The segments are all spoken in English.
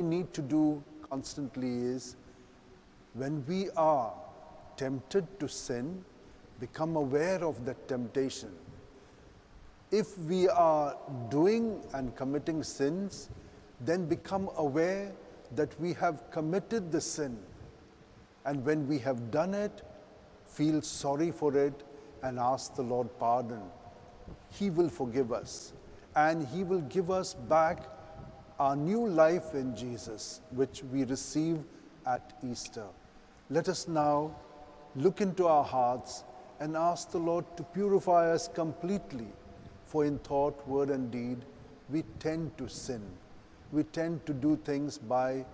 we need to do constantly is, when we are tempted to sin, become aware of that temptation. If we are doing and committing sins, then become aware that we have committed the sin. And when we have done it, feel sorry for it and ask the Lord pardon. He will forgive us, and He will give us back our new life in Jesus, which we receive at Easter. Let us now look into our hearts and ask the Lord to purify us completely, for in thought, word, and deed, we tend to sin. We tend to do things by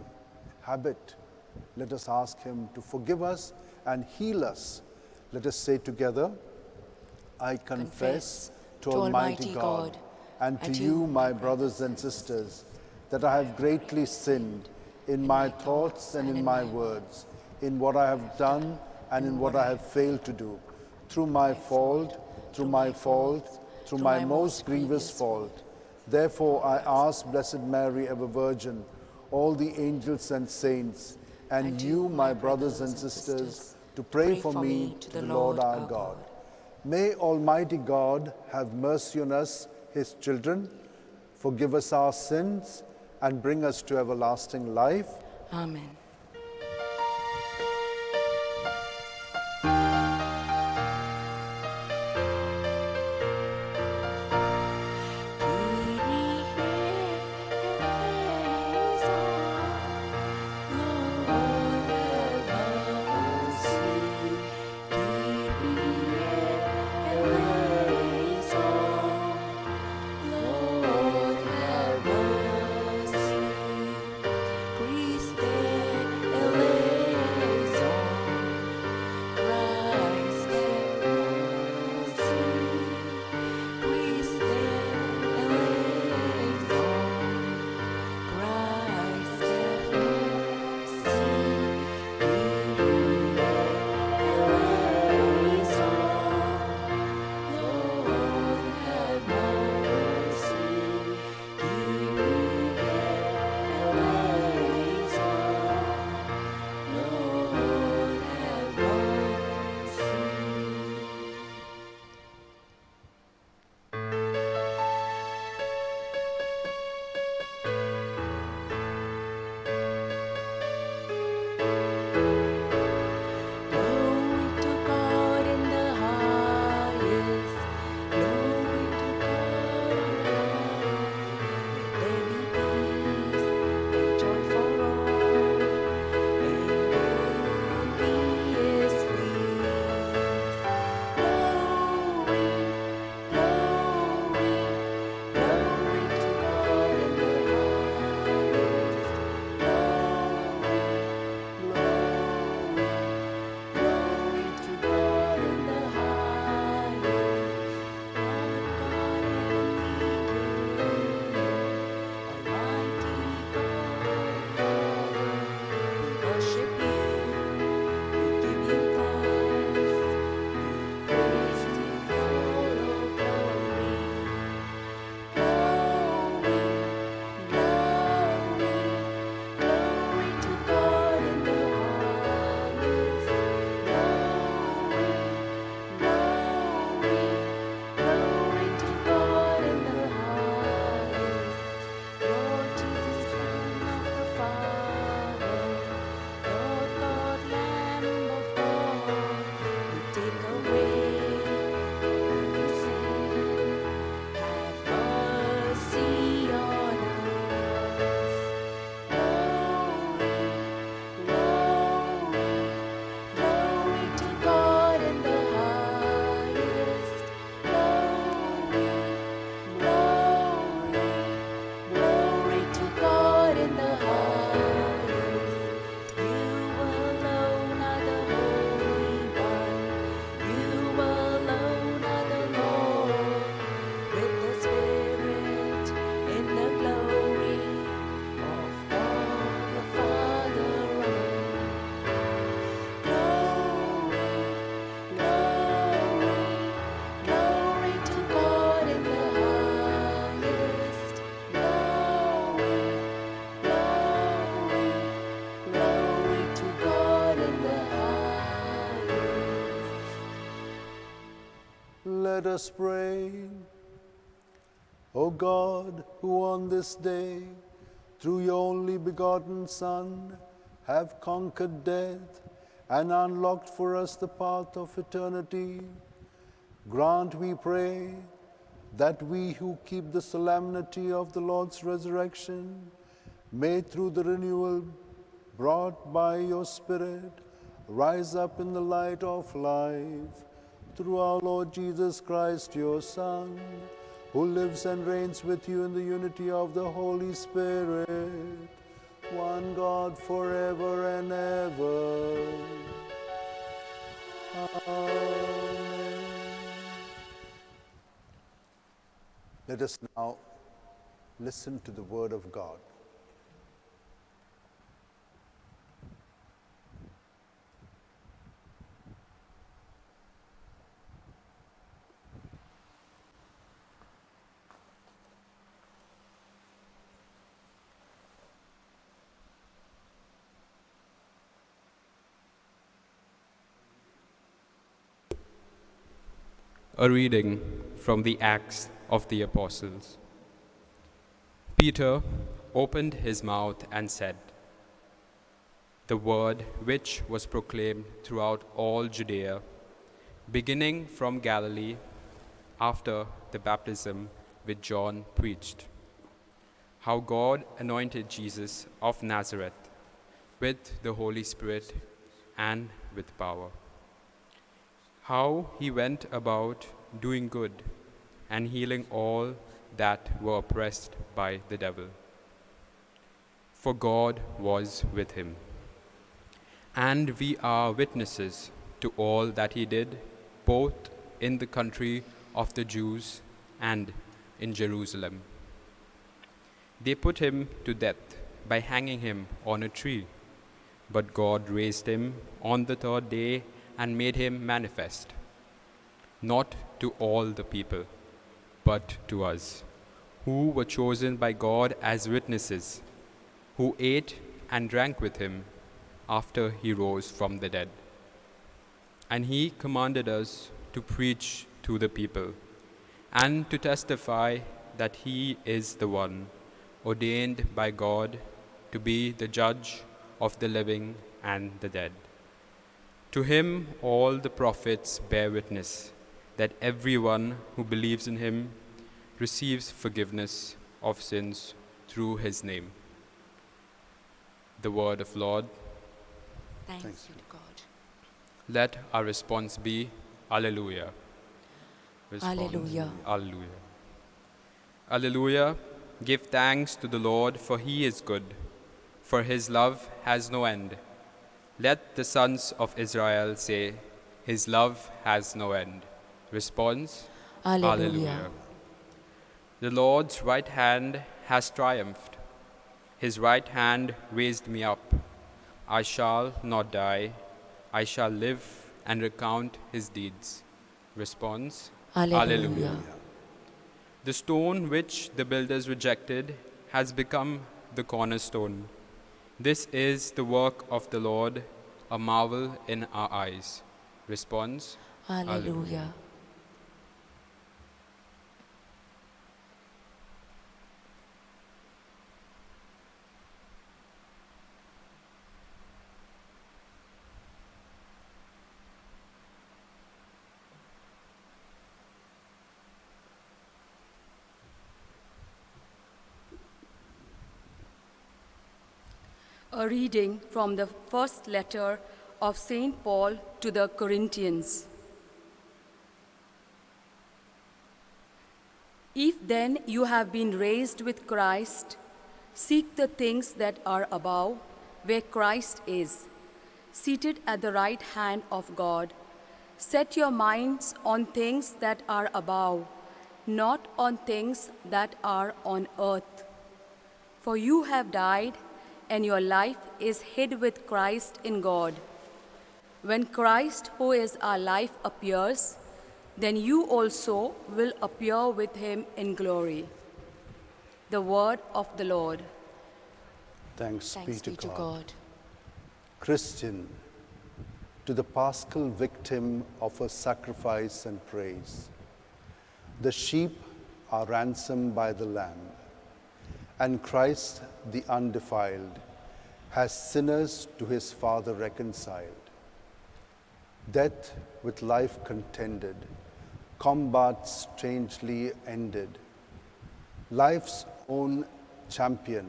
habit. Let us ask Him to forgive us and heal us. Let us say together, I confess to Almighty God and to you, my brothers and sisters, that I have greatly sinned in my thoughts and in my words, in what I have done and in what I have failed to do, through my fault, through my most grievous fault. Therefore I ask Blessed Mary, ever Virgin, all the angels and saints, and you, my brothers and sisters, to pray for me to the Lord our God. May Almighty God have mercy on us, His children, forgive us our sins, and bring us to everlasting life. Amen. Please stay. Let us pray. O God, who on this day, through your only begotten Son, have conquered death and unlocked for us the path of eternity, grant, we pray, that we who keep the solemnity of the Lord's resurrection may, through the renewal brought by your Spirit, rise up in the light of life. Through our Lord Jesus Christ, your Son, who lives and reigns with you in the unity of the Holy Spirit, one God forever and ever. Amen. Let us now listen to the word of God. A reading from the Acts of the Apostles. Peter opened his mouth and said, "The word which was proclaimed throughout all Judea, beginning from Galilee, after the baptism which John preached, how God anointed Jesus of Nazareth with the Holy Spirit and with power, how he went about doing good and healing all that were oppressed by the devil, for God was with him. And we are witnesses to all that he did, both in the country of the Jews and in Jerusalem. They put him to death by hanging him on a tree, but God raised him on the third day and made him manifest, not to all the people, but to us, who were chosen by God as witnesses, who ate and drank with him after he rose from the dead. And he commanded us to preach to the people and to testify that he is the one ordained by God to be the judge of the living and the dead. To him all the prophets bear witness that everyone who believes in him receives forgiveness of sins through his name." The word of Lord. Thanks be to God. Let our response be, Alleluia. Alleluia. Alleluia. Alleluia. Give thanks to the Lord, for he is good, for his love has no end. Let the sons of Israel say, his love has no end. Response, Alleluia. The Lord's right hand has triumphed. His right hand raised me up. I shall not die. I shall live and recount his deeds. Response, Alleluia. The stone which the builders rejected has become the cornerstone. This is the work of the Lord, a marvel in our eyes. Response, Alleluia. A reading from the first letter of St. Paul to the Corinthians. If then you have been raised with Christ, seek the things that are above, where Christ is, seated at the right hand of God. Set your minds on things that are above, not on things that are on earth. For you have died, and your life is hid with Christ in God. When Christ, who is our life, appears, then you also will appear with him in glory. The word of the Lord. Thanks be to to God. God. Christian, to the paschal victim offer sacrifice and praise. The sheep are ransomed by the Lamb, and Christ, the undefiled, has sinners to his Father reconciled. Death with life contended, combat strangely ended. Life's own champion,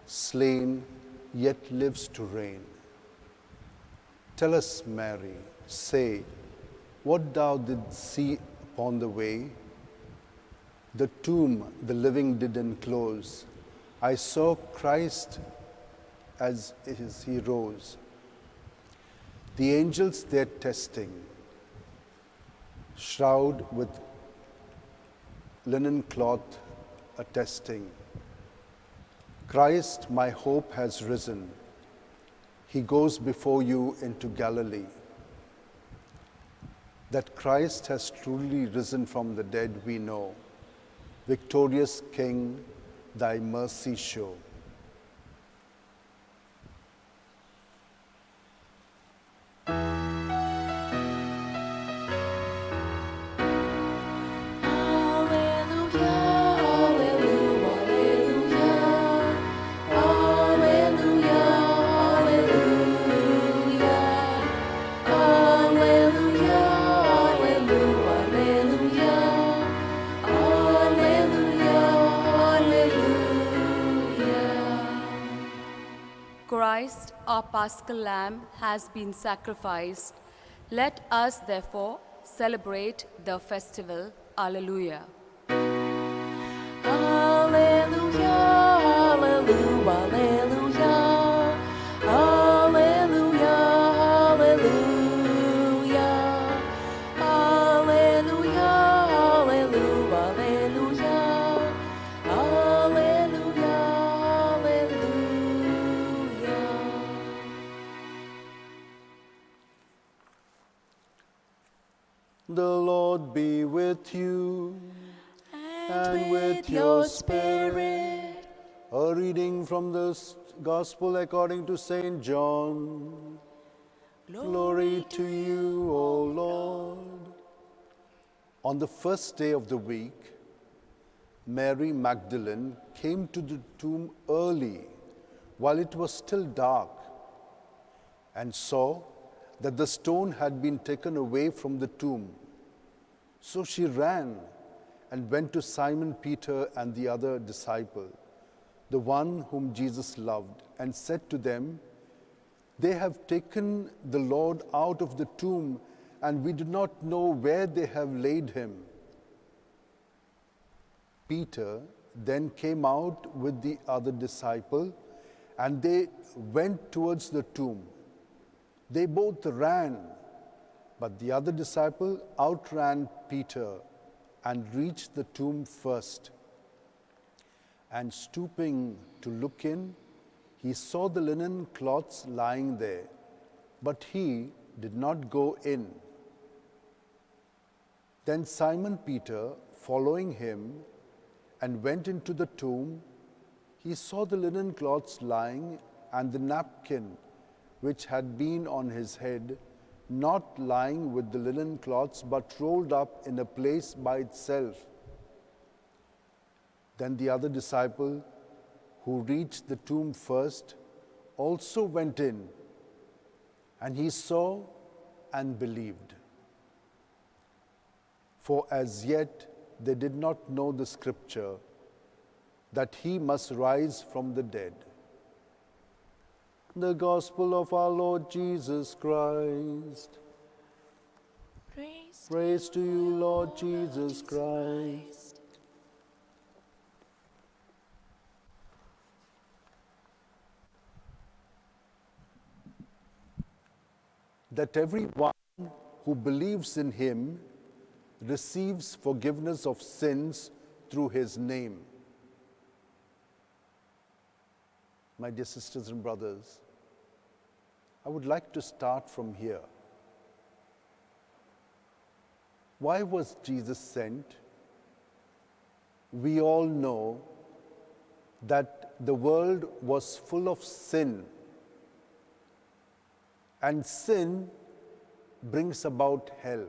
slain, yet lives to reign. Tell us, Mary, say, what thou didst see upon the way. The tomb the living did enclose. I saw Christ as he rose. The angels their testing, shroud with linen cloth attesting. Christ, my hope, has risen. He goes before you into Galilee. That Christ has truly risen from the dead we know. Victorious King, thy mercy show. Christ, our Paschal Lamb, has been sacrificed. Let us, therefore, celebrate the festival. Alleluia. Alleluia, alleluia, alleluia, alleluia, alleluia, alleluia, alleluia, alleluia, alleluia, alleluia. The Lord be with you. And with your spirit. A reading from the Gospel according to St. John. Glory to you, O Lord. On the first day of the week, Mary Magdalene came to the tomb early while it was still dark and saw that the stone had been taken away from the tomb. So she ran and went to Simon Peter and the other disciple, the one whom Jesus loved, and said to them, "They have taken the Lord out of the tomb, and we do not know where they have laid him." Peter then came out with the other disciple, and they went towards the tomb. They both ran, but the other disciple outran Peter and reached the tomb first. And stooping to look in, he saw the linen cloths lying there, but he did not go in. Then Simon Peter, following him, and went into the tomb. He saw the linen cloths lying and the napkin which had been on his head, not lying with the linen cloths, but rolled up in a place by itself. Then the other disciple, who reached the tomb first, also went in, and he saw and believed. For as yet they did not know the scripture, that he must rise from the dead. The Gospel of our Lord Jesus Christ. Praise to you, Lord Jesus Christ. That everyone who believes in him receives forgiveness of sins through his name. My dear sisters and brothers, I would like to start from here. Why was Jesus sent? We all know that the world was full of sin, and sin brings about hell.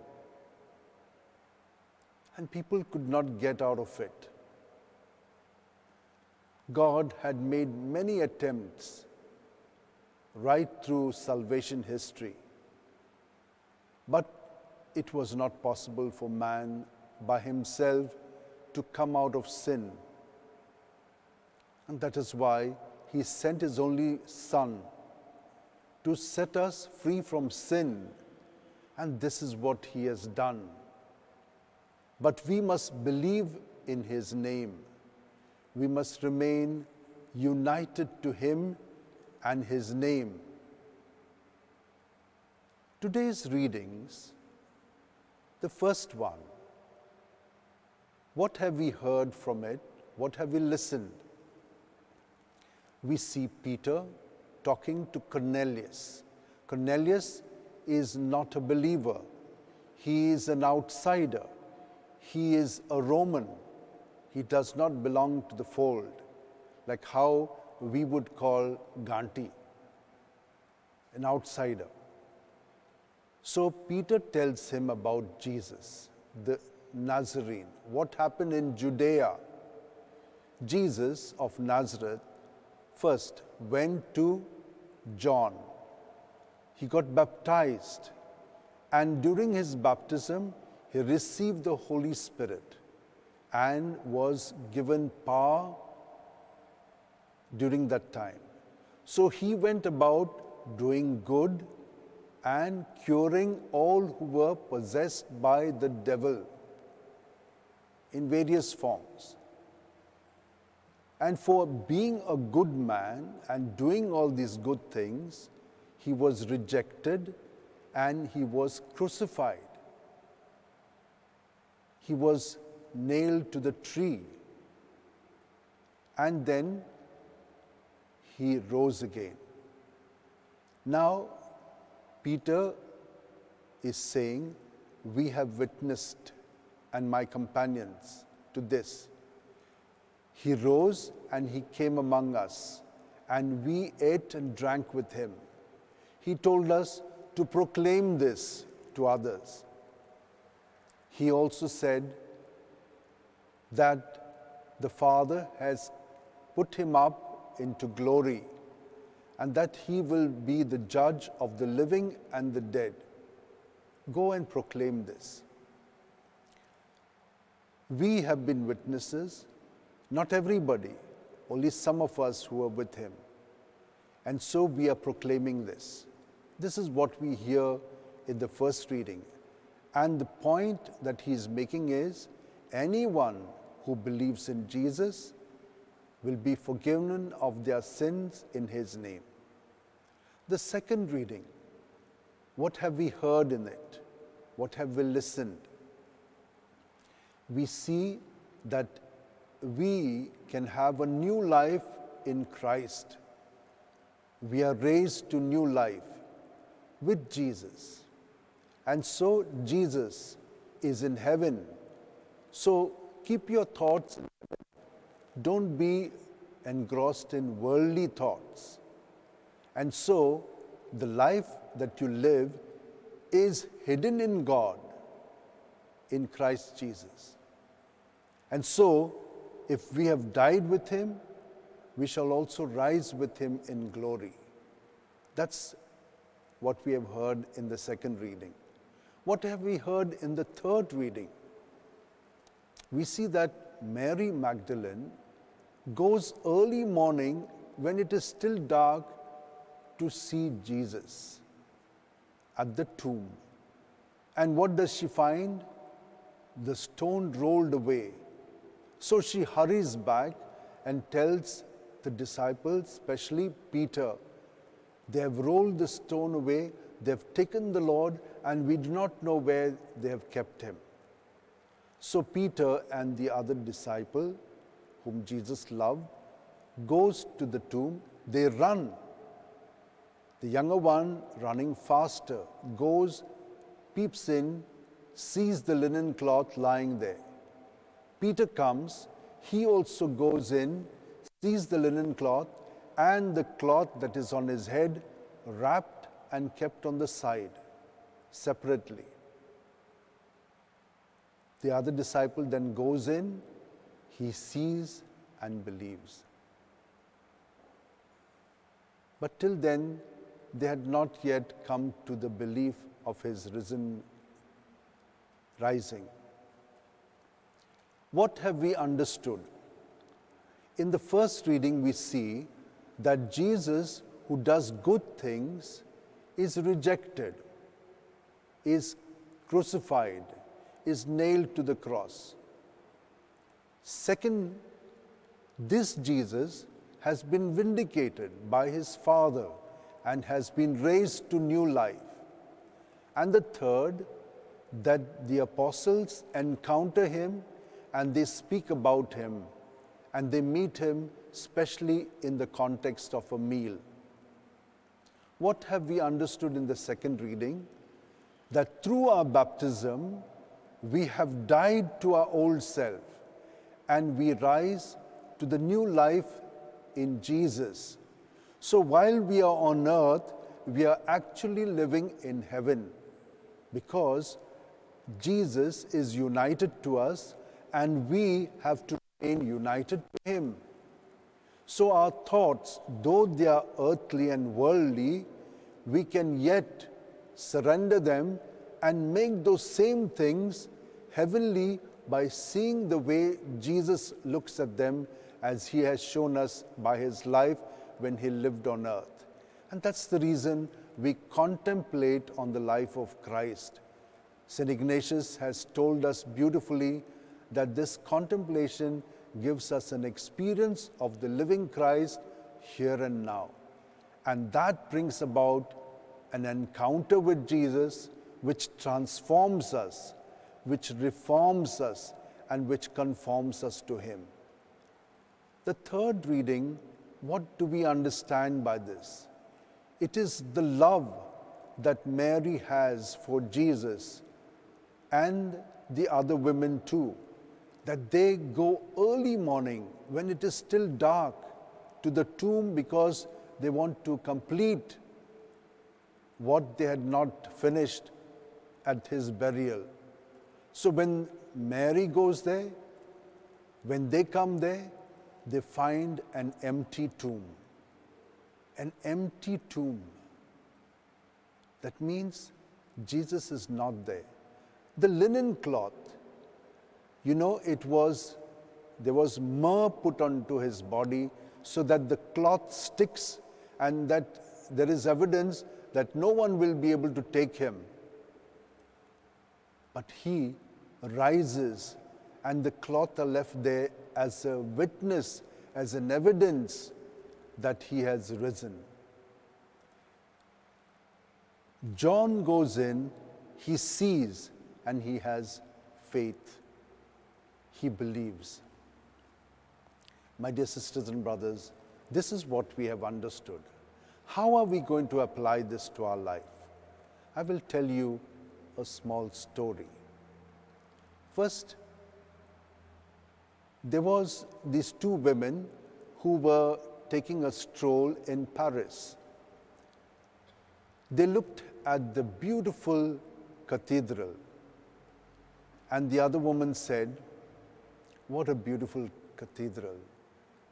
and people could not get out of it. God had made many attempts right through salvation history, but it was not possible for man by himself to come out of sin. And that is why he sent his only Son to set us free from sin. And this is what he has done. But we must believe in his name. We must remain united to him and his name. Today's readings, the first one, what have we heard from it? What have we listened? We see Peter talking to Cornelius. Cornelius is not a believer. He is an outsider. He is a Roman. He does not belong to the fold, like how we would call Ganti, an outsider. So Peter tells him about Jesus, the Nazarene, what happened in Judea. Jesus of Nazareth first went to John. He got baptized, and during his baptism, he received the Holy Spirit and was given power during that time. So he went about doing good and curing all who were possessed by the devil in various forms. And for being a good man and doing all these good things, he was rejected and he was crucified. He was nailed to the tree. And then he rose again. Now, Peter is saying, we have witnessed, and my companions, to this. He rose and he came among us, and we ate and drank with him. He told us to proclaim this to others. He also said that the Father has put him up into glory, and that he will be the judge of the living and the dead. Go and proclaim this. We have been witnesses, not everybody, only some of us who are with him. And so we are proclaiming this. This is what we hear in the first reading. And the point that he is making is, anyone who believes in Jesus will be forgiven of their sins in his name. The second reading, what have we heard in it? What have we listened? We see that we can have a new life in Christ. We are raised to new life with Jesus. And so Jesus is in heaven. So keep your thoughts in heaven. Don't be engrossed in worldly thoughts. And so the life that you live is hidden in God, in Christ Jesus. And so, if we have died with him, we shall also rise with him in glory. That's what we have heard in the second reading. What have we heard in the third reading? We see that Mary Magdalene goes early morning when it is still dark to see Jesus at the tomb. And what does she find? The stone rolled away. So she hurries back and tells the disciples, especially Peter, they have rolled the stone away, they have taken the Lord, and we do not know where they have kept him. So Peter and the other disciple, whom Jesus loved, goes to the tomb. They run. The younger one, running faster, goes, peeps in, sees the linen cloth lying there. Peter comes, he also goes in, sees the linen cloth and the cloth that is on his head wrapped and kept on the side, separately. The other disciple then goes in, he sees and believes. But till then, they had not yet come to the belief of his rising. What have we understood? In the first reading, we see that Jesus, who does good things, is rejected, is crucified, is nailed to the cross. Second, this Jesus has been vindicated by his Father and has been raised to new life. And the third, that the apostles encounter him and they speak about him and they meet him, especially in the context of a meal. What have we understood in the second reading? That through our baptism, we have died to our old self and we rise to the new life in Jesus. So while we are on earth, we are actually living in heaven because Jesus is united to us and we have to remain united to him. So our thoughts, though they are earthly and worldly, we can yet surrender them and make those same things heavenly by seeing the way Jesus looks at them as he has shown us by his life when he lived on earth. And that's the reason we contemplate on the life of Christ. St. Ignatius has told us beautifully that this contemplation gives us an experience of the living Christ here and now. And that brings about an encounter with Jesus which transforms us, which reforms us, and which conforms us to him. The third reading, what do we understand by this? It is the love that Mary has for Jesus and the other women too, that they go early morning when it is still dark to the tomb because they want to complete what they had not finished at his burial. So when Mary goes there, when they come there, they find an empty tomb. An empty tomb. That means Jesus is not there. The linen cloth, there was myrrh put onto his body so that the cloth sticks and that there is evidence that no one will be able to take him. But he rises and the cloth are left there as a witness, as an evidence that he has risen. John goes in, he sees, and he has faith. He believes. My dear sisters and brothers, this is what we have understood. How are we going to apply this to our life? I will tell you a small story. First, there was these two women who were taking a stroll in Paris. They looked at the beautiful cathedral, and the other woman said, "What a beautiful cathedral.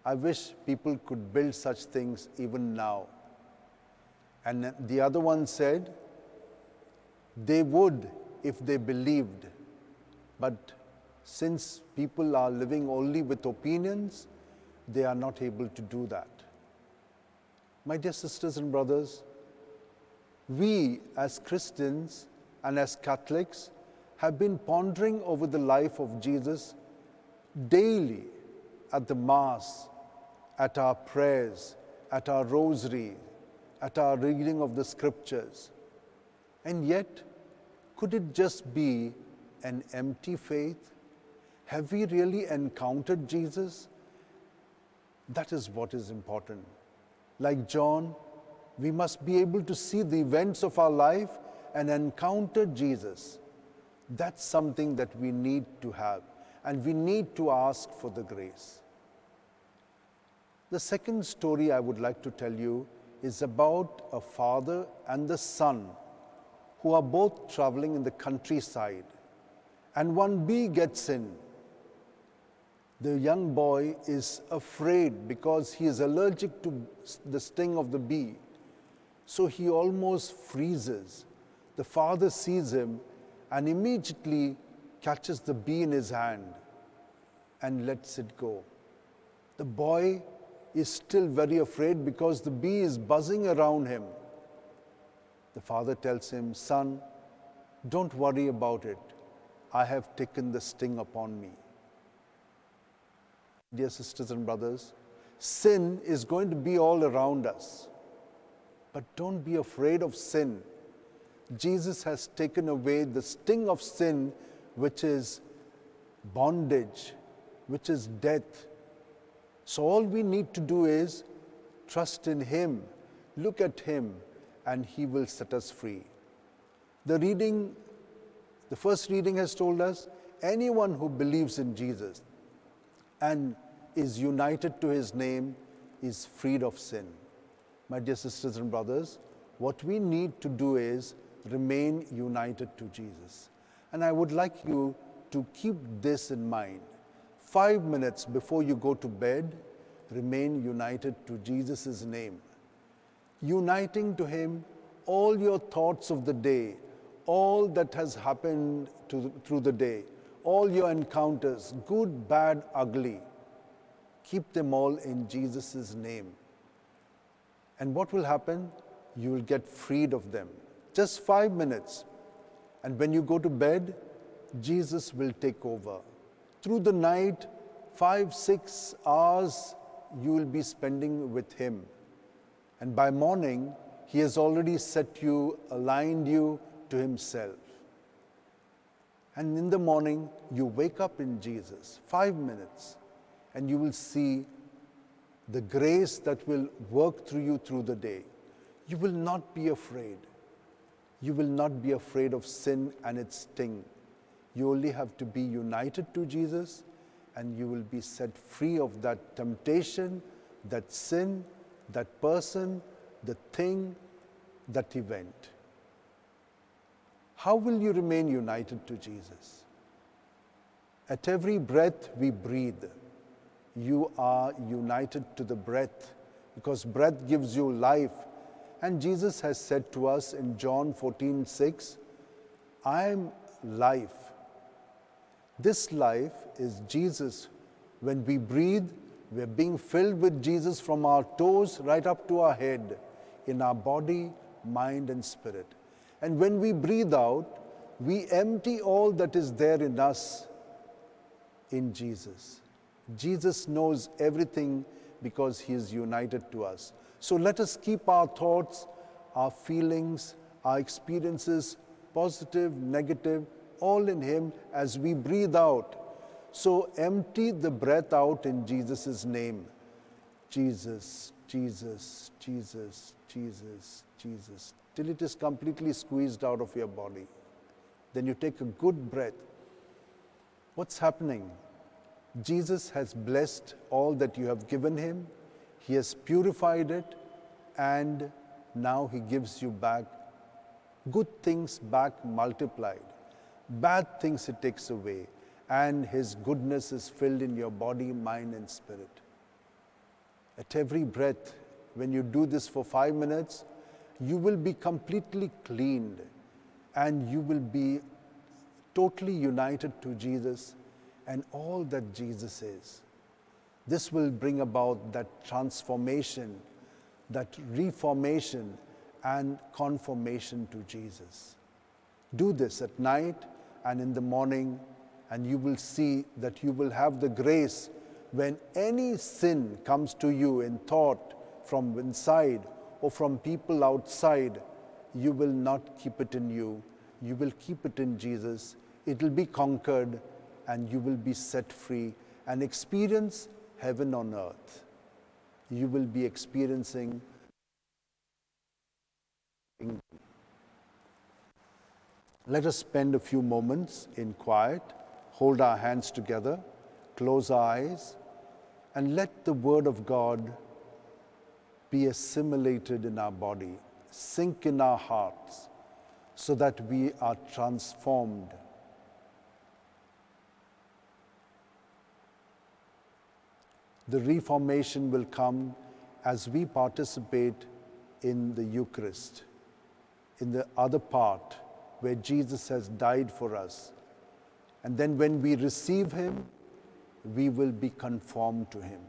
I wish people could build such things even now." And the other one said, "They would if they believed, but since people are living only with opinions, they are not able to do that." My dear sisters and brothers, we as Christians and as Catholics have been pondering over the life of Jesus daily at the Mass, at our prayers, at our rosary, at our reading of the scriptures. And yet, could it just be an empty faith? Have we really encountered Jesus? That is what is important. Like John, we must be able to see the events of our life and encounter Jesus. That's something that we need to have, and we need to ask for the grace. The second story I would like to tell you is about a father and the son who are both traveling in the countryside. and one bee gets in. The young boy is afraid because he is allergic to the sting of the bee. So he almost freezes. The father sees him and immediately catches the bee in his hand and lets it go. The boy is still very afraid because the bee is buzzing around him. The father tells him, "Son, don't worry about it. I have taken the sting upon me." Dear sisters and brothers, sin is going to be all around us. But don't be afraid of sin. Jesus has taken away the sting of sin, which is bondage, which is death. So all we need to do is trust in Him, look at Him, and He will set us free. The first reading has told us, anyone who believes in Jesus and is united to His name is freed of sin. My dear sisters and brothers, what we need to do is remain united to Jesus. And I would like you to keep this in mind. 5 minutes before you go to bed, remain united to Jesus' name. Uniting to Him all your thoughts of the day, all that has happened through the day, all your encounters, good, bad, ugly. Keep them all in Jesus' name. And what will happen? You will get freed of them. Just 5 minutes. And when you go to bed, Jesus will take over. Through the night, 5-6 hours you will be spending with Him. And by morning, He has already set you, aligned you to Himself. And in the morning, you wake up in Jesus, 5 minutes, and you will see the grace that will work through you through the day. You will not be afraid. You will not be afraid of sin and its sting. You only have to be united to Jesus, and you will be set free of that temptation, that sin, that person, the thing, that event. How will you remain united to Jesus? At every breath we breathe, you are united to the breath, because breath gives you life. And Jesus has said to us in John 14:6, "I am life." This life is Jesus. When we breathe, we are being filled with Jesus from our toes right up to our head, in our body, mind, and spirit. And when we breathe out, we empty all that is there in us in Jesus. Jesus knows everything because He is united to us. So let us keep our thoughts, our feelings, our experiences, positive, negative, all in Him as we breathe out. So empty the breath out in Jesus' name. Jesus, Jesus, Jesus, Jesus, Jesus, till it is completely squeezed out of your body. Then you take a good breath. What's happening? Jesus has blessed all that you have given Him. He has purified it, and now He gives you back good things back multiplied. Bad things He takes away, and His goodness is filled in your body, mind, and spirit. At every breath, when you do this for 5 minutes, you will be completely cleaned, and you will be totally united to Jesus and all that Jesus is. This will bring about that transformation, that reformation, and conformation to Jesus. Do this at night and in the morning, and you will see that you will have the grace when any sin comes to you in thought from inside or from people outside. You will not keep it in you. You will keep it in Jesus. It will be conquered, and you will be set free and experience heaven on earth. You will be experiencing kingdom. Let us spend a few moments in quiet, hold our hands together, close our eyes, and let the Word of God be assimilated in our body, sink in our hearts, so that we are transformed. The reformation will come as we participate in the Eucharist, in the other part where Jesus has died for us. And then when we receive him, we will be conformed to him.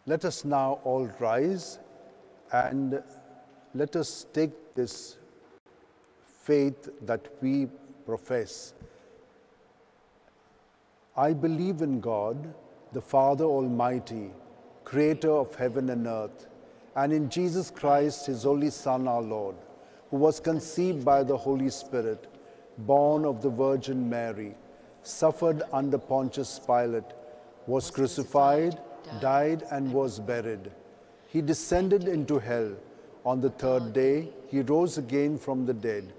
Let us now all rise and let us take this faith that we profess. I believe in God, the Father Almighty, creator of heaven and earth, and in Jesus Christ, his only Son, our Lord, who was conceived by the Holy Spirit, born of the Virgin Mary, suffered under Pontius Pilate, was crucified, died, and was buried. He descended into hell. On the third day, he rose again from the dead.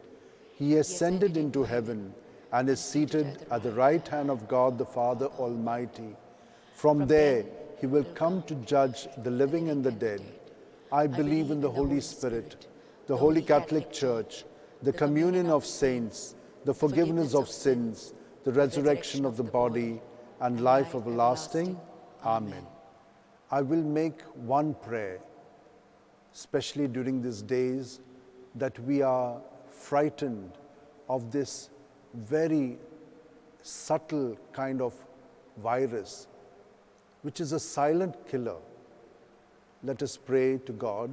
He ascended into heaven and is seated at the right hand of God the Father Almighty. From there, he will come to judge the living and the dead. I believe in the Holy Spirit, the Holy Catholic Church, the communion of saints, the forgiveness of sins, the resurrection of the body, and life everlasting. Amen. I will make one prayer, especially during these days, that we are frightened of this very subtle kind of virus, which is a silent killer. Let us pray to God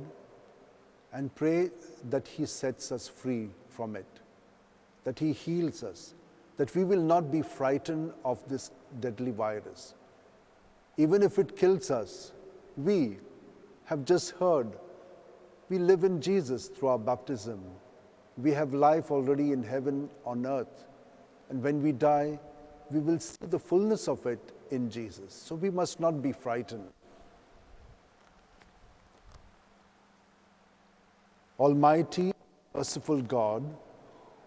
and pray that he sets us free from it, that he heals us, that we will not be frightened of this deadly virus. Even if it kills us, we have just heard, we live in Jesus through our baptism. We have life already in heaven on earth. And when we die, we will see the fullness of it in Jesus. So we must not be frightened. Almighty, merciful God,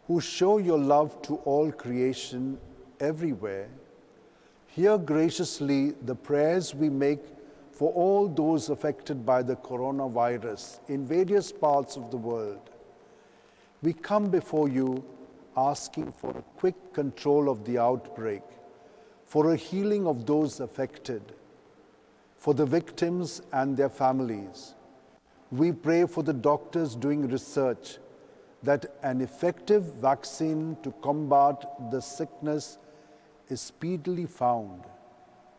who show your love to all creation everywhere, hear graciously the prayers we make for all those affected by the coronavirus in various parts of the world. We come before you asking for a quick control of the outbreak, for a healing of those affected, for the victims and their families. We pray for the doctors doing research that an effective vaccine to combat the sickness is speedily found.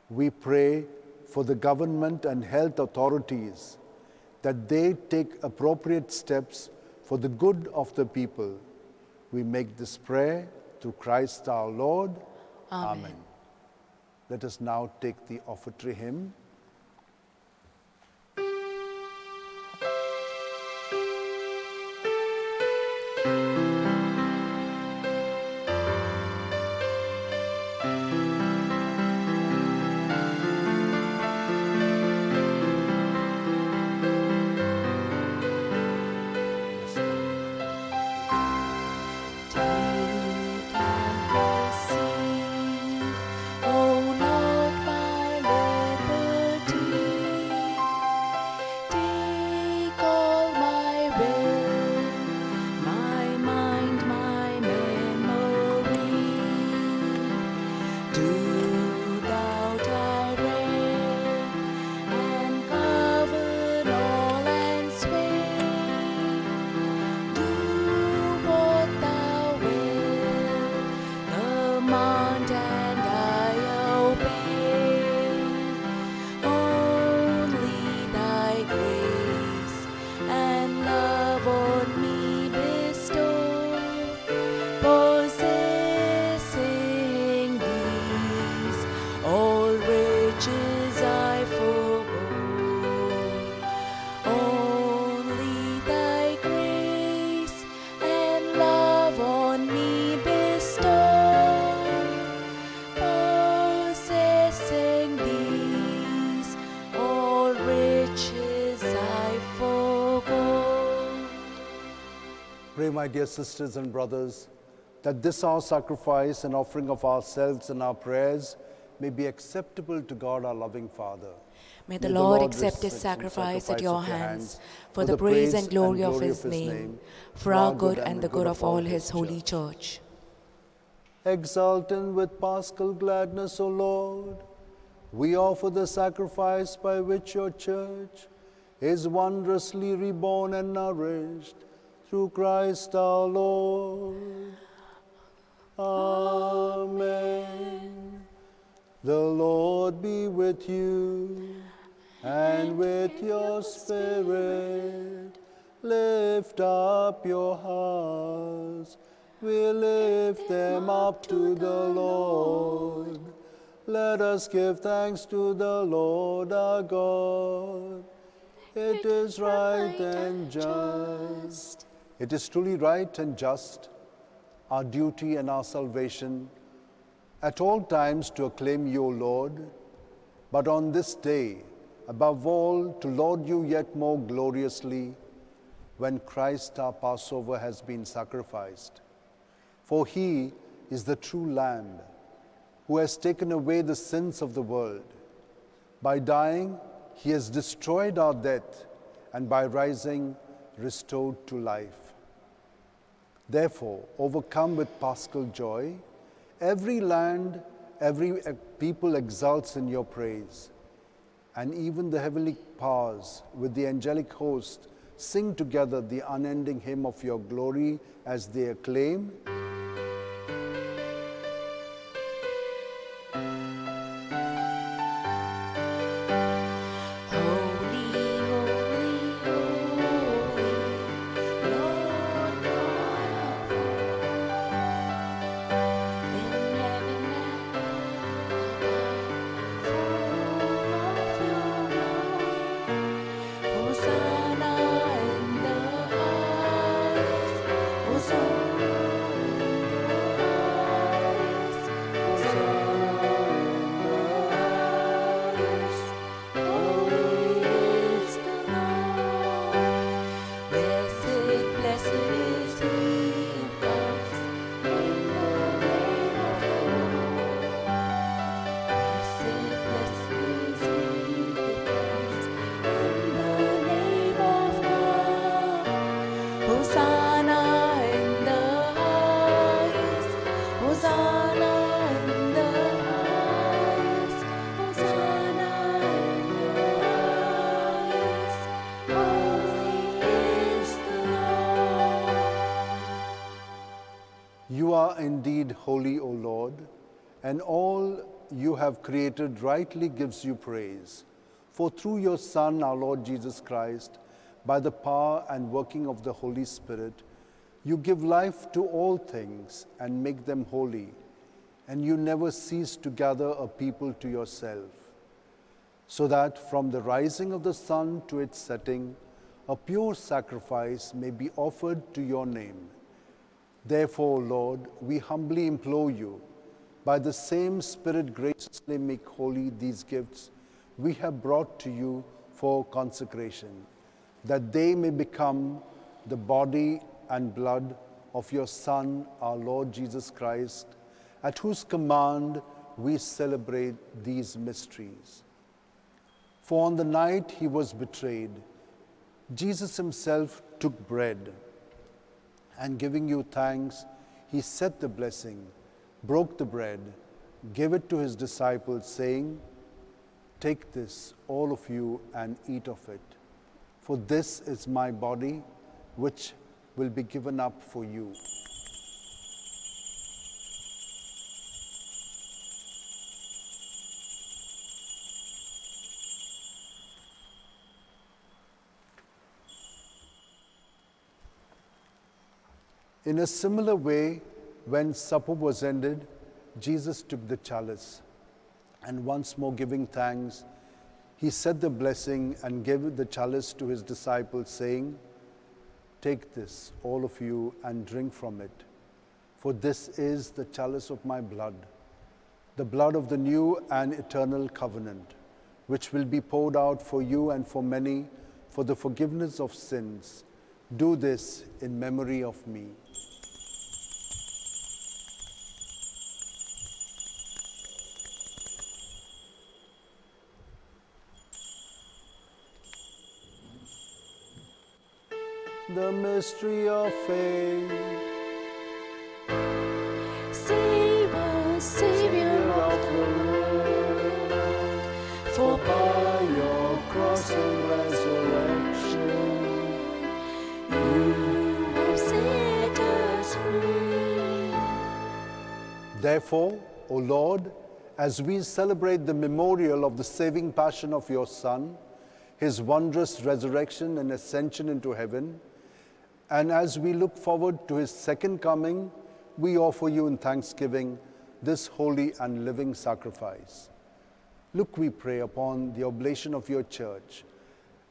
We pray for the government and health authorities that they take appropriate steps for the good of the people. We make this prayer through Christ our Lord. Amen. Let us now take the offertory hymn. Pray, my dear sisters and brothers, that this our sacrifice and offering of ourselves and our prayers may be acceptable to God our loving Father. May the Lord accept his sacrifice at your hands for the praise and glory of his name, for our good and the good of all his holy church. Exultant with paschal gladness, O Lord, we offer the sacrifice by which your church is wondrously reborn and nourished through Christ our Lord. Amen. The Lord be with you and with your spirit. Lift up your hearts. We lift them up to the Lord. Let us give thanks to the Lord our God. It is right and just. It is truly right and just, our duty and our salvation, at all times to acclaim you, O Lord, but on this day, above all, to laud you yet more gloriously when Christ our Passover has been sacrificed. For he is the true Lamb who has taken away the sins of the world. By dying, he has destroyed our death, and by rising, restored to life. Therefore, overcome with paschal joy, every land, every people exults in your praise. And even the heavenly powers with the angelic host sing together the unending hymn of your glory as they acclaim, You are indeed holy, O Lord, and all you have created rightly gives you praise. For through your Son, our Lord Jesus Christ, by the power and working of the Holy Spirit, you give life to all things and make them holy, and you never cease to gather a people to yourself, so that from the rising of the sun to its setting, a pure sacrifice may be offered to your name. Therefore, Lord, we humbly implore you, by the same Spirit graciously make holy these gifts we have brought to you for consecration, that they may become the body and blood of your Son, our Lord Jesus Christ, at whose command we celebrate these mysteries. For on the night he was betrayed, Jesus himself took bread, and giving you thanks, he said the blessing, broke the bread, gave it to his disciples, saying, "Take this, all of you, and eat of it, for this is my body, which will be given up for you." In a similar way, when supper was ended, Jesus took the chalice, and once more giving thanks, he said the blessing and gave the chalice to his disciples, saying, "Take this, all of you, and drink from it, for this is the chalice of my blood, the blood of the new and eternal covenant, which will be poured out for you and for many for the forgiveness of sins. Do this in memory of me." the mystery of faith. Save us, Savior of the world, for by your cross and resurrection, you have set us free. Therefore, O Lord, as we celebrate the memorial of the saving passion of your Son, his wondrous resurrection and ascension into heaven, and as we look forward to his second coming, we offer you in thanksgiving this holy and living sacrifice. Look, we pray, upon the oblation of your church,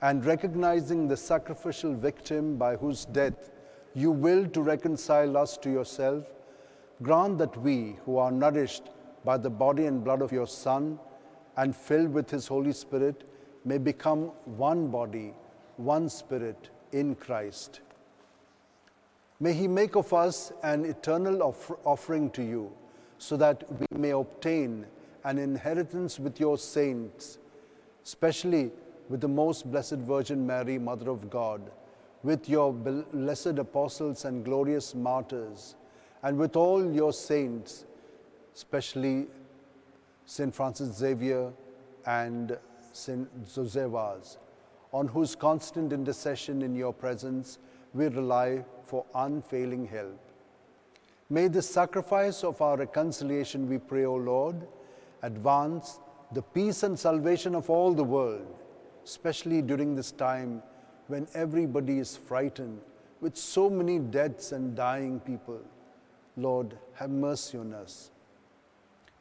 and recognizing the sacrificial victim by whose death you willed to reconcile us to yourself, grant that we, who are nourished by the body and blood of your Son and filled with his Holy Spirit, may become one body, one spirit in Christ. May he make of us an eternal offering to you, so that we may obtain an inheritance with your saints, especially with the most blessed Virgin Mary, Mother of God, with your blessed apostles and glorious martyrs, and with all your saints, especially St. Francis Xavier and St. Josephus, on whose constant intercession in your presence we rely for unfailing help. May the sacrifice of our reconciliation, we pray, O Lord, advance the peace and salvation of all the world, especially during this time when everybody is frightened with so many deaths and dying people. Lord, have mercy on us.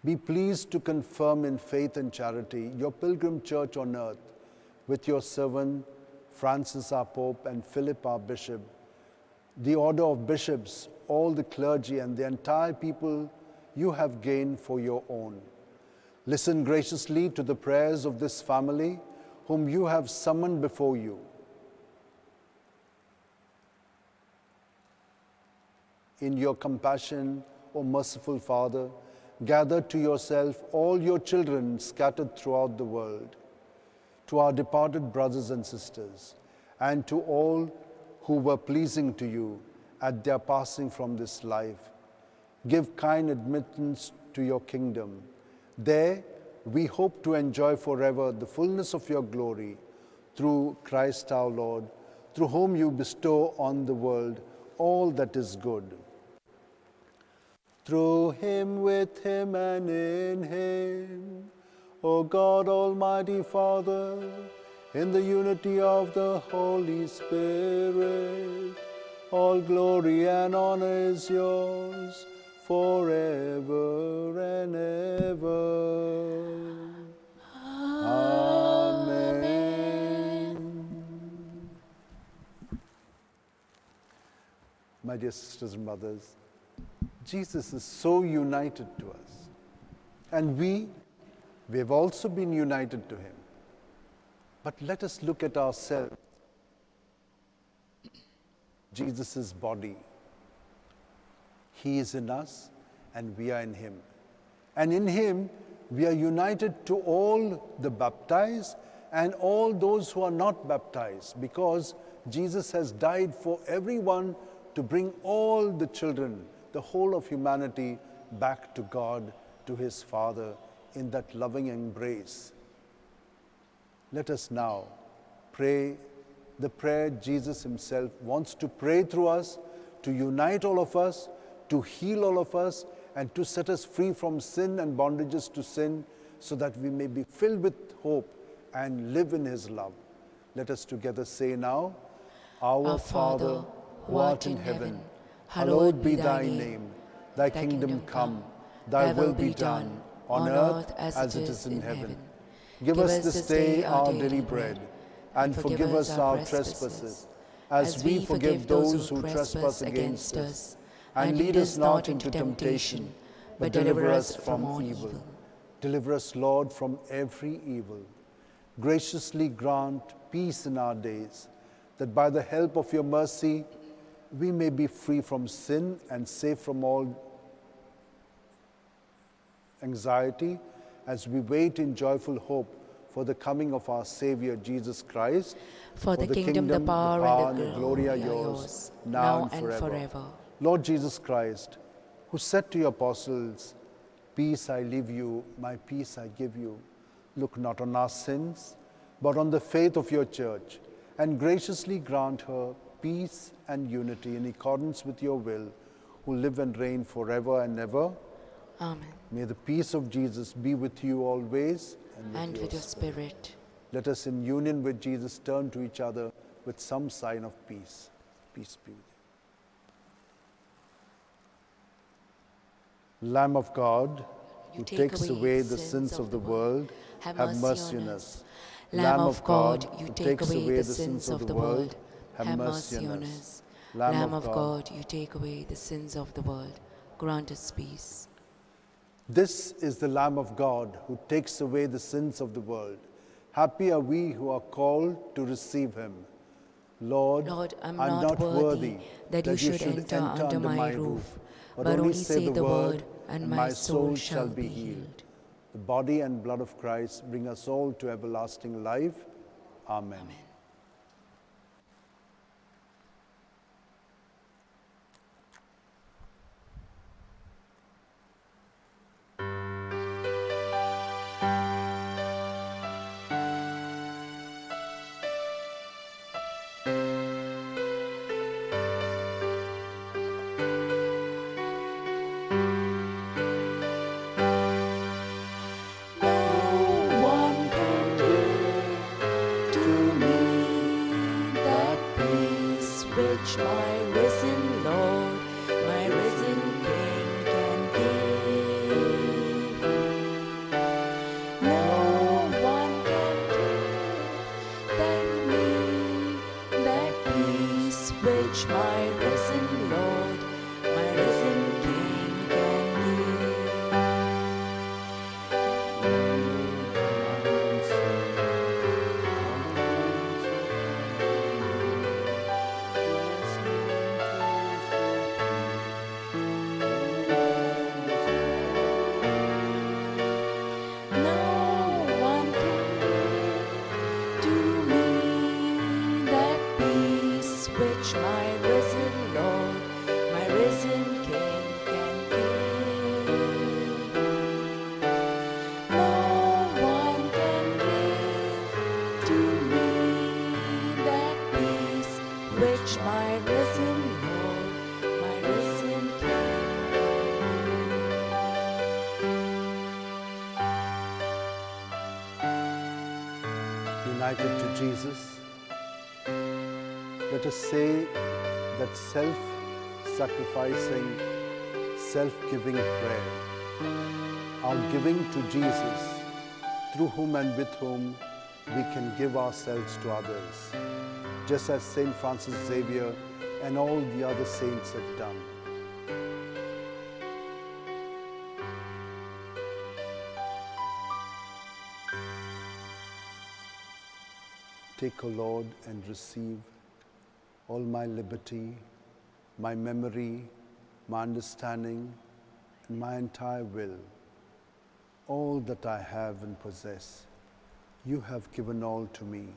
Be pleased to confirm in faith and charity your pilgrim church on earth with your servant Francis our Pope and Philip our Bishop, the order of bishops, all the clergy and the entire people you have gained for your own. Listen graciously to the prayers of this family whom you have summoned before you. In your compassion, O merciful Father, gather to yourself all your children scattered throughout the world, to our departed brothers and sisters, and to all who were pleasing to you at their passing from this life. Give kind admittance to your kingdom. There we hope to enjoy forever the fullness of your glory, through Christ our Lord, through whom you bestow on the world all that is good. Through him, with him, and in him, O God, Almighty Father, in the unity of the Holy Spirit, all glory and honor is yours forever and ever. Amen. My dear sisters and brothers, Jesus is so united to us, and we have also been united to him. But let us look at ourselves. Jesus' body. He is in us and we are in him. And in him we are united to all the baptized and all those who are not baptized, because Jesus has died for everyone to bring all the children, the whole of humanity, back to God, to his Father, in that loving embrace. Let us now pray the prayer Jesus himself wants to pray through us, to unite all of us, to heal all of us, and to set us free from sin and bondages to sin, so that we may be filled with hope and live in his love. Let us together say now, Our Father, who art in heaven, hallowed be thy name. Thy kingdom come, thy will be done, on earth as it is in heaven. Give us this day our daily bread, and forgive us our trespasses, as we forgive those who trespass against us. And lead us not into temptation, but deliver us from evil. Deliver us, Lord, from every evil. Graciously grant peace in our days, that by the help of your mercy, we may be free from sin and safe from all anxiety, as we wait in joyful hope for the coming of our Savior Jesus Christ. For the kingdom, the power, and the glory are yours, now and forever. Lord Jesus Christ, who said to your apostles, "Peace I leave you, my peace I give you," look not on our sins, but on the faith of your church, and graciously grant her peace and unity in accordance with your will, who live and reign forever and ever. Amen. May the peace of Jesus be with you always And with your spirit. Let us, in union with Jesus, turn to each other with some sign of peace. Peace be with you. Lamb of God, who takes away the sins of the world, have mercy on us. Lamb of God, you take away the sins of the world, have mercy on us. Lamb of God, you take away the sins of the world, grant us peace. This is the Lamb of God who takes away the sins of the world. Happy are we who are called to receive him. Lord, I'm not worthy that you should enter under my roof, but only say the word, and my soul shall be healed. The body and blood of Christ bring us all to everlasting life. Amen. Amen. Which my risen Lord, my risen King can give. No one can give than me that peace which my risen Lord, my risen King can which my risen Lord, my risen King can give. No one can give to me that peace which my risen Lord, my risen King can give. United to Jesus, let us say that self-sacrificing, self-giving prayer, our giving to Jesus, through whom and with whom we can give ourselves to others, just as Saint Francis Xavier and all the other saints have done. Take, O Lord, and receive all my liberty, my memory, my understanding, and my entire will, all that I have and possess. You have given all to me.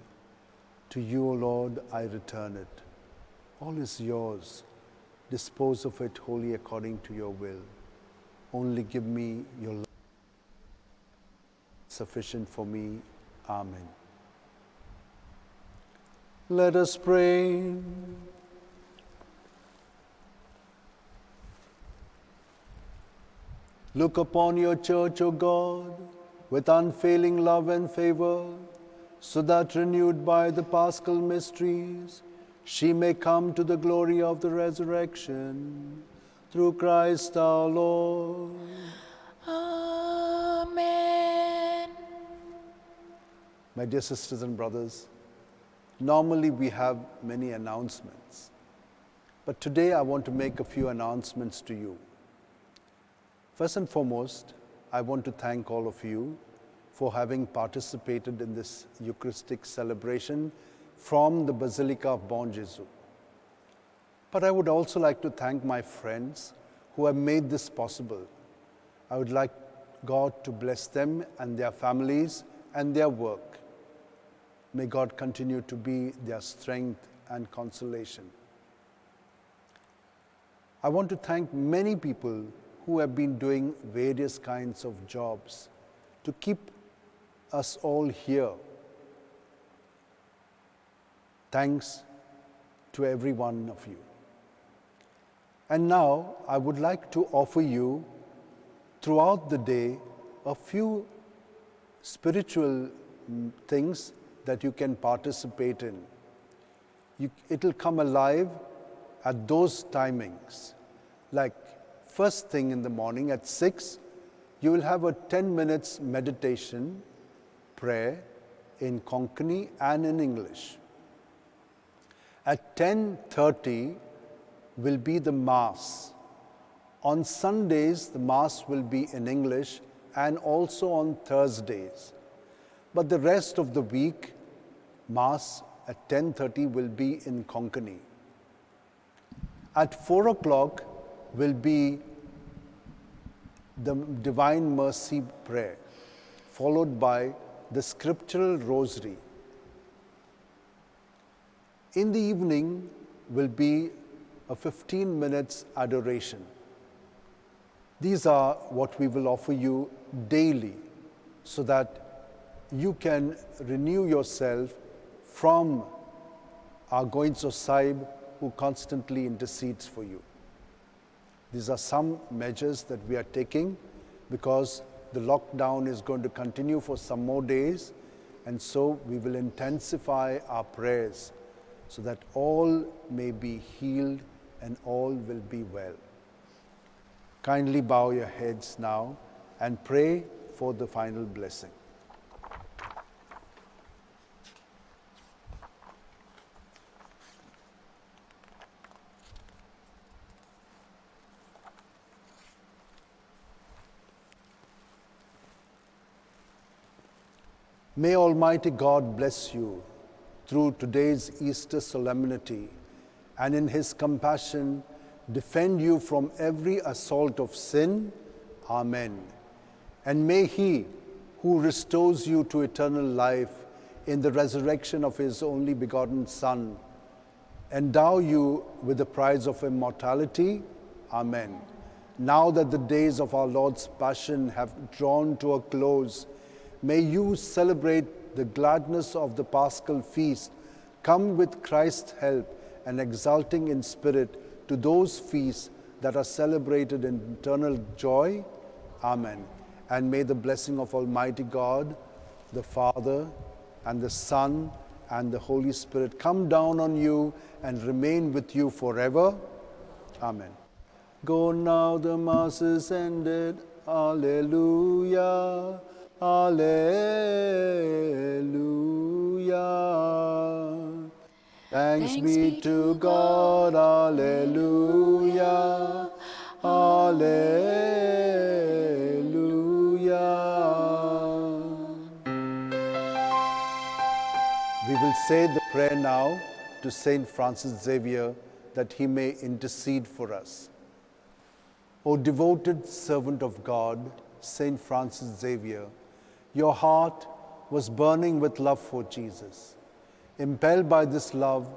To you, O Lord, I return it. All is yours. Dispose of it wholly according to your will. Only give me your love, sufficient for me. Amen. Let us pray. Look upon your church, O God, with unfailing love and favor, so that, renewed by the Paschal mysteries, she may come to the glory of the resurrection. Through Christ our Lord. Amen. My dear sisters and brothers, normally we have many announcements, but today I want to make a few announcements to you. First and foremost, I want to thank all of you for having participated in this Eucharistic celebration from the Basilica of Bom. But I would also like to thank my friends who have made this possible. I would like God to bless them and their families and their work. May God continue to be their strength and consolation. I want to thank many people who have been doing various kinds of jobs to keep us all here. Thanks to every one of you. And now I would like to offer you throughout the day a few spiritual things that you can participate in. It'll come alive at those timings. Like first thing in the morning at 6, you will have a 10 minutes meditation prayer in Konkani and in English. At 10:30 will be the Mass. On Sundays, the Mass will be in English and also on Thursdays. But the rest of the week, Mass at 10:30 will be in Konkani. At 4 o'clock will be the Divine Mercy Prayer, followed by the Scriptural Rosary. In the evening will be a 15 minutes adoration. These are what we will offer you daily so that you can renew yourself from our Goinzo Sahib who constantly intercedes for you. These are some measures that we are taking because the lockdown is going to continue for some more days, and so we will intensify our prayers so that all may be healed and all will be well. Kindly bow your heads now and pray for the final blessing. May Almighty God bless you through today's Easter solemnity, and in His compassion defend you from every assault of sin. Amen. And may He who restores you to eternal life in the resurrection of His only begotten Son endow you with the prize of immortality. Amen. Now that the days of our Lord's Passion have drawn to a close, may you celebrate the gladness of the Paschal feast, come with Christ's help and exulting in spirit to those feasts that are celebrated in eternal joy. Amen. And may the blessing of Almighty God, the Father, and the Son, and the Holy Spirit come down on you and remain with you forever. Amen. Go now, the Mass is ended. Alleluia. Alleluia. Thanks be to God. Alleluia. Alleluia. We will say the prayer now to Saint Francis Xavier that he may intercede for us. O devoted servant of God, Saint Francis Xavier, your heart was burning with love for Jesus. Impelled by this love,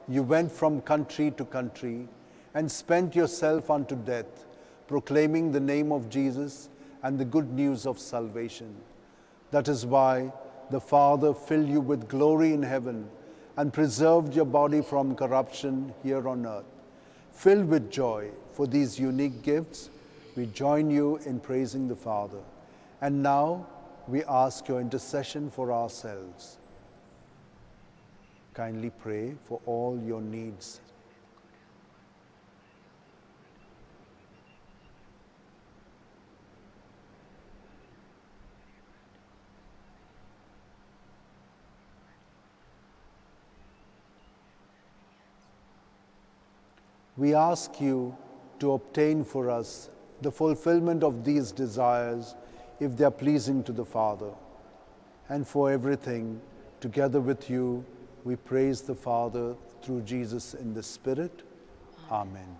you went from country to country and spent yourself unto death, proclaiming the name of Jesus and the good news of salvation. That is why the Father filled you with glory in heaven and preserved your body from corruption here on earth. Filled with joy for these unique gifts, we join you in praising the Father. And now we ask your intercession for ourselves. Kindly pray for all your needs. We ask you to obtain for us the fulfillment of these desires if they are pleasing to the Father. And for everything, together with you, we praise the Father through Jesus in the Spirit. Amen.